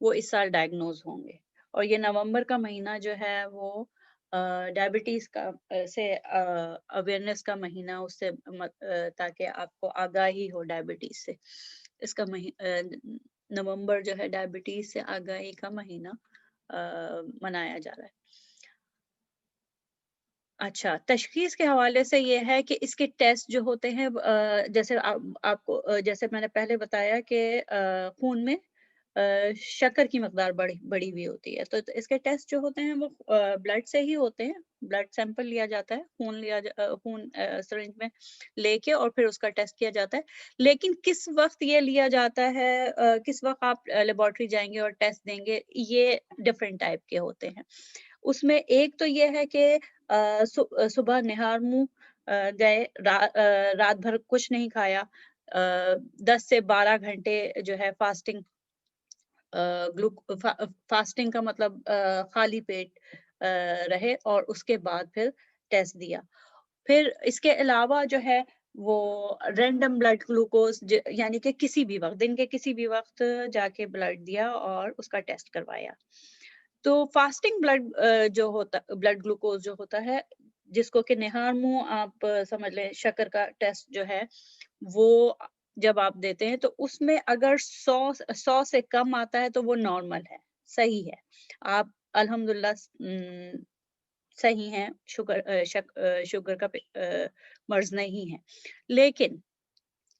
وہ اس سال ڈائگنوز ہوں گے. اور یہ نومبر کا مہینہ جو ہے وہ ڈائبٹیز کا سے اویئرنیس کا مہینہ، اس سے تاکہ آپ کو آگاہی ہو ڈائبٹیز سے. اس کا نومبر جو ہے ڈائبٹیز سے آگاہی کا مہینہ منایا جا رہا ہے. اچھا، تشخیص کے حوالے سے یہ ہے کہ اس کے ٹیسٹ جو ہوتے ہیں، جیسے آپ کو جیسے میں نے پہلے بتایا کہ خون میں شکر کی مقدار بڑی ہوئی ہوتی ہے، تو اس کے ٹیسٹ جو ہوتے ہیں وہ بلڈ سے ہی ہوتے ہیں. بلڈ سیمپل لیا جاتا ہے، خون سرنج میں لے کے، اور پھر اس کا ٹیسٹ کیا جاتا ہے. لیکن کس وقت یہ لیا جاتا ہے، کس وقت آپ لیبورٹری جائیں گے اور ٹیسٹ دیں گے، یہ ڈفرینٹ ٹائپ کے ہوتے ہیں. اس میں ایک تو یہ ہے کہ صبح نہار منہ گئے، رات بھر کچھ نہیں کھایا، 10 سے 12 گھنٹے جو ہے فاسٹنگ. فاسٹنگ کا مطلب خالی پیٹ رہے، اور اس کے بعد پھر ٹیسٹ دیا. پھر اس کے علاوہ جو ہے وہ رینڈم بلڈ گلوکوز، یعنی کہ کسی بھی وقت، دن کے کسی بھی وقت جا کے بلڈ دیا اور اس کا ٹیسٹ کروایا. تو فاسٹنگ بلڈ گلوکوز جو ہوتا ہے، جس کو کہ نہار منہ آپ سمجھ لیں شکر کا ٹیسٹ جو ہے، وہ جب آپ دیتے ہیں تو اس میں اگر 100 سے کم آتا ہے تو وہ نارمل ہے، صحیح ہے، آپ الحمدللہ صحیح ہیں، شوگر کا مرض نہیں ہے. لیکن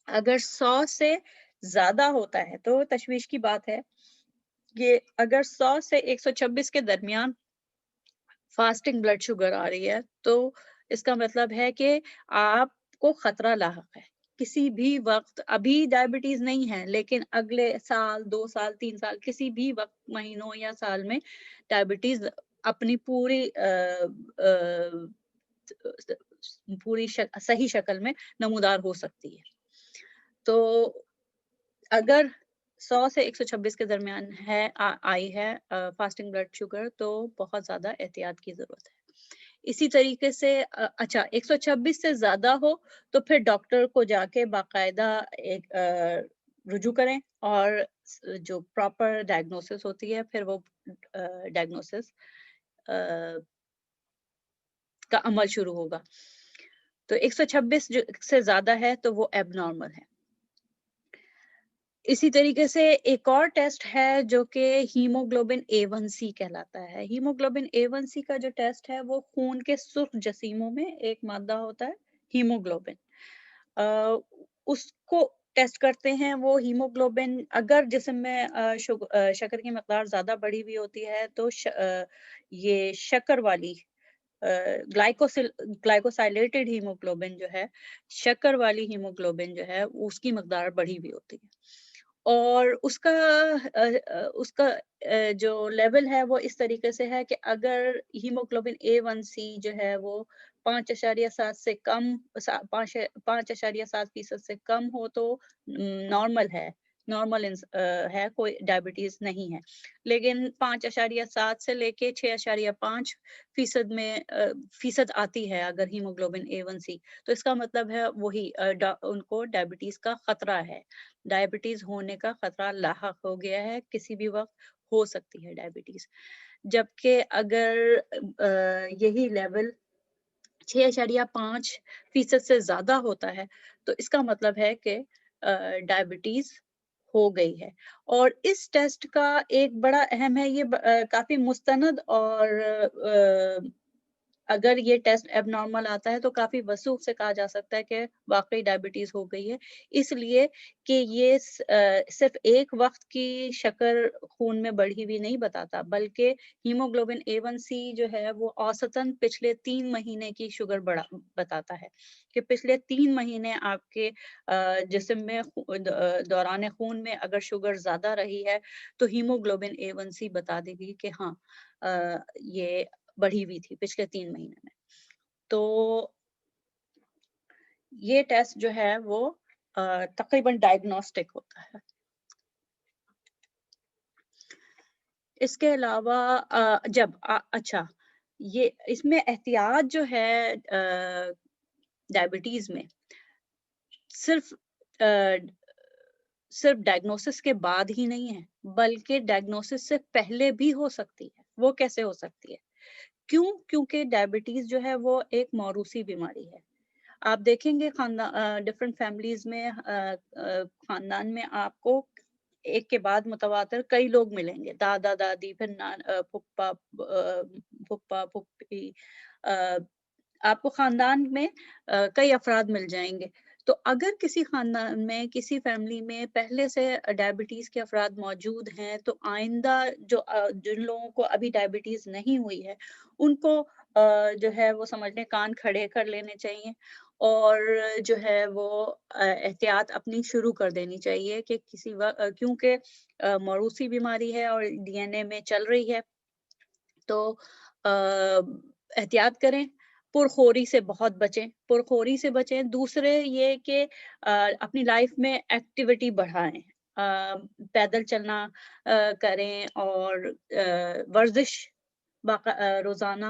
اگر 100 سے زیادہ ہوتا ہے تو تشویش کی بات ہے کہ اگر 100 سے 126 کے درمیان فاسٹنگ بلڈ شوگر آ رہی ہے تو اس کا مطلب ہے کہ آپ کو خطرہ لاحق ہے. کسی بھی وقت، ابھی ڈائبٹیز نہیں ہے لیکن اگلے سال، 2 سال، 3 سال، کسی بھی وقت، مہینوں یا سال میں ڈائبٹیز اپنی پوری صحیح شکل میں نمودار ہو سکتی ہے. تو اگر 100 سے 126 کے درمیان آئی ہے فاسٹنگ بلڈ شوگر، تو بہت زیادہ احتیاط کی ضرورت ہے. اسی طریقے سے اچھا 126 سے زیادہ ہو تو پھر ڈاکٹر کو جا کے باقاعدہ ایک رجوع کریں، اور جو پراپر ڈائگنوسس ہوتی ہے پھر وہ ڈائگنوسس کا عمل شروع ہوگا. تو 126 سے زیادہ ہے تو وہ ایب نارمل ہے. اسی طریقے سے ایک اور ٹیسٹ ہے جو کہ ہیموگلوبن A1C کہلاتا ہے. ہیموگلوبن A1C کا جو ٹیسٹ ہے وہ خون کے سرخ جسیموں میں ایک مادہ ہوتا ہے ہیموگلوبن، اس کو ٹیسٹ کرتے ہیں. وہ ہیموگلوبن اگر جسم میں شکر کی مقدار زیادہ بڑھی ہوئی ہوتی ہے تو یہ شکر والی گلائکوسائلیٹڈ ہیموگلوبن جو ہے، شکر والی ہیموگلوبن جو ہے، اس کی مقدار بڑھی ہوئی ہوتی ہے. اور اس کا جو لیول ہے وہ اس طریقے سے ہے کہ اگر ہیموگلوبن A1C جو ہے وہ 5.7 سے کم، 5.7% سے کم ہو تو نارمل ہے، کوئی ڈائبٹیز نہیں ہے. لیکن 5.7 سے لے کے 6.5% میں فیصد آتی ہے اگر ہیموگلوبن A1C، تو اس کا مطلب ہے وہی ان کو ڈائبٹیز کا خطرہ ہے، ڈائبٹیز ہونے کا خطرہ لاحق ہو گیا ہے، کسی بھی وقت ہو سکتی ہے ڈائبٹیز. جبکہ اگر یہی لیول 6.5% سے زیادہ ہوتا ہے تو اس کا مطلب ہے کہ ڈائبٹیز ہو گئی ہے. اور اس ٹیسٹ کا ایک بڑا اہم ہے، یہ کافی مستند، اور اگر یہ ٹیسٹ ایب نارمل آتا ہے تو کافی وثوق سے کہا جا سکتا ہے کہ واقعی ڈائبٹیز ہو گئی ہے، اس لیے کہ یہ صرف ایک وقت کی شکر خون میں بڑھی ہوئی نہیں بتاتا، بلکہ ہیموگلوبن A1C جو ہے وہ اوسطاً پچھلے 3 مہینے کی شوگر بتاتا ہے، کہ پچھلے 3 مہینے آپ کے جسم میں دوران خون میں اگر شوگر زیادہ رہی ہے تو ہیموگلوبن A1C بتا دے گی کہ ہاں یہ بڑھی ہوئی تھی پچھلے 3 مہینے میں. تو یہ ٹیسٹ جو ہے وہ تقریباً ڈائگنوسٹک ہوتا ہے. اس کے علاوہ اچھا یہ اس میں احتیاط جو ہے ڈائبٹیز میں، صرف صرف ڈائگنوسس کے بعد ہی نہیں ہے بلکہ ڈائگنوسس سے پہلے بھی ہو سکتی ہے. وہ کیسے ہو سکتی ہے؟ کیونکہ ڈائبٹیز جو ہے وہ ایک موروثی بیماری ہے. آپ دیکھیں گے خاندان ڈفرینٹ فیملیز میں خاندان میں آپ کو ایک کے بعد متواتر کئی لوگ ملیں گے, دادا دادی, پھر پھپھا پھپھا پھپھی, آپ کو خاندان میں کئی افراد مل جائیں گے. تو اگر کسی خاندان میں کسی فیملی میں پہلے سے ڈائبٹیز کے افراد موجود ہیں تو آئندہ جن لوگوں کو ابھی ڈائبٹیز نہیں ہوئی ہے ان کو جو ہے وہ سمجھنے کان کھڑے کر لینے چاہیے اور جو ہے وہ احتیاط اپنی شروع کر دینی چاہیے کہ کسی وقت, کیونکہ موروثی بیماری ہے اور ڈی این اے میں چل رہی ہے, تو احتیاط کریں. پرخوری سے بہت بچیں, پرخوری سے بچیں. دوسرے یہ کہ اپنی لائف میں ایکٹیویٹی بڑھائیں, پیدل چلنا کریں اور ورزش روزانہ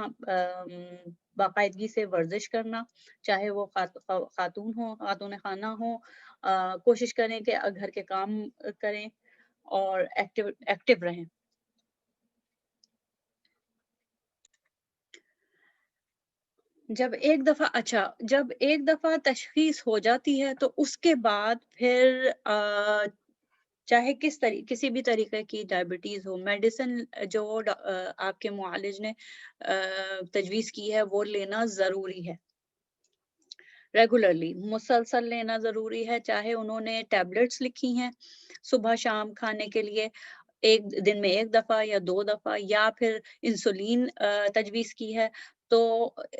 باقاعدگی سے ورزش کرنا, چاہے وہ خاتون ہو, خاتون خانہ ہو, کوشش کریں کہ گھر کے کام کریں اور ایکٹیو رہیں. جب ایک دفعہ تشخیص ہو جاتی ہے تو اس کے بعد پھر چاہے کسی بھی طریقے کی ڈائبٹیز ہو, میڈیسن جو آپ کے معالج نے تجویز کی ہے وہ لینا ضروری ہے, ریگولرلی مسلسل لینا ضروری ہے. چاہے انہوں نے ٹیبلٹس لکھی ہیں صبح شام کھانے کے لیے, ایک دن میں ایک دفعہ یا 2 دفعہ, یا پھر انسولین تجویز کی ہے تو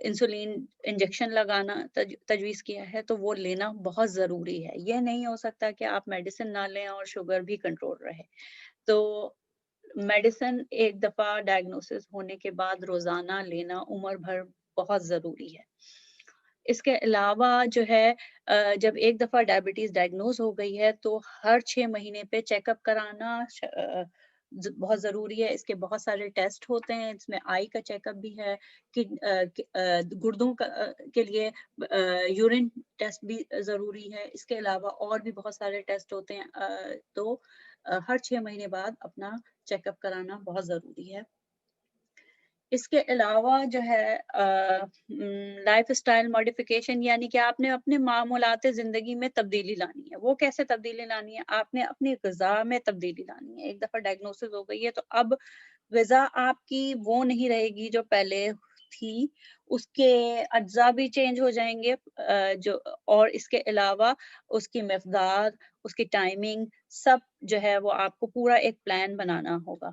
انسولین انجیکشن لگانا تجویز کیا ہے تو وہ لینا بہت ضروری ہے. یہ نہیں ہو سکتا کہ آپ میڈیسن نہ لیں اور شوگر بھی کنٹرول رہے. تو میڈیسن ایک دفعہ ڈائگنوسس ہونے کے بعد روزانہ لینا عمر بھر بہت ضروری ہے. اس کے علاوہ جو ہے جب ایک دفعہ ڈائبٹیز ڈائگنوز ہو گئی ہے تو ہر 6 مہینے پہ چیک اپ کرانا بہت ضروری ہے. اس کے بہت سارے ٹیسٹ ہوتے ہیں, اس میں آئی کا چیک اپ بھی ہے, گردوں کے لیے یورین ٹیسٹ بھی ضروری ہے. اس کے علاوہ اور بھی بہت سارے ٹیسٹ ہوتے ہیں, تو ہر 6 مہینے بعد اپنا چیک اپ کرانا بہت ضروری ہے. اس کے علاوہ جو ہے لائف اسٹائل ماڈیفیکیشن, یعنی کہ آپ نے اپنے معمولات زندگی میں تبدیلی لانی ہے. وہ کیسے تبدیلی لانی ہے؟ آپ نے اپنی غذا میں تبدیلی لانی ہے. ایک دفعہ ڈائگنوسس ہو گئی ہے تو اب غذا آپ کی وہ نہیں رہے گی جو پہلے تھی, اس کے اجزاء بھی چینج ہو جائیں گے, اور اس کے علاوہ اس کی مقدار, اس کی ٹائمنگ, سب جو ہے وہ آپ کو پورا ایک پلان بنانا ہوگا.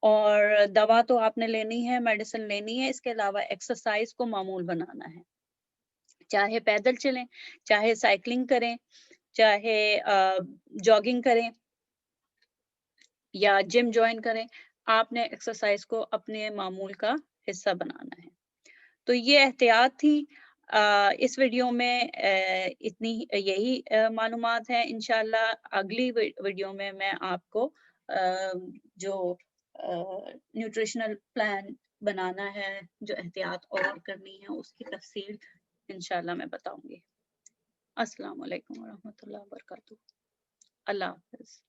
اور دوا تو آپ نے لینی ہے, میڈیسن لینی ہے, اس کے علاوہ ایکسرسائز کو معمول بنانا ہے. چاہے پیدل چلیں, چاہے سائیکلنگ کریں, چاہے جاگنگ کریں یا جم جوائن کریں, آپ نے ایکسرسائز کو اپنے معمول کا حصہ بنانا ہے. تو یہ احتیاط تھی. اس ویڈیو میں یہی معلومات ہیں. انشاءاللہ اگلی ویڈیو میں آپ کو جو نیوٹریشنل پلان بنانا ہے, جو احتیاط اور کرنی ہے, اس کی تفصیل انشاءاللہ میں بتاؤں گی. السلام علیکم ورحمۃ اللہ وبرکاتہ. اللہ حافظ.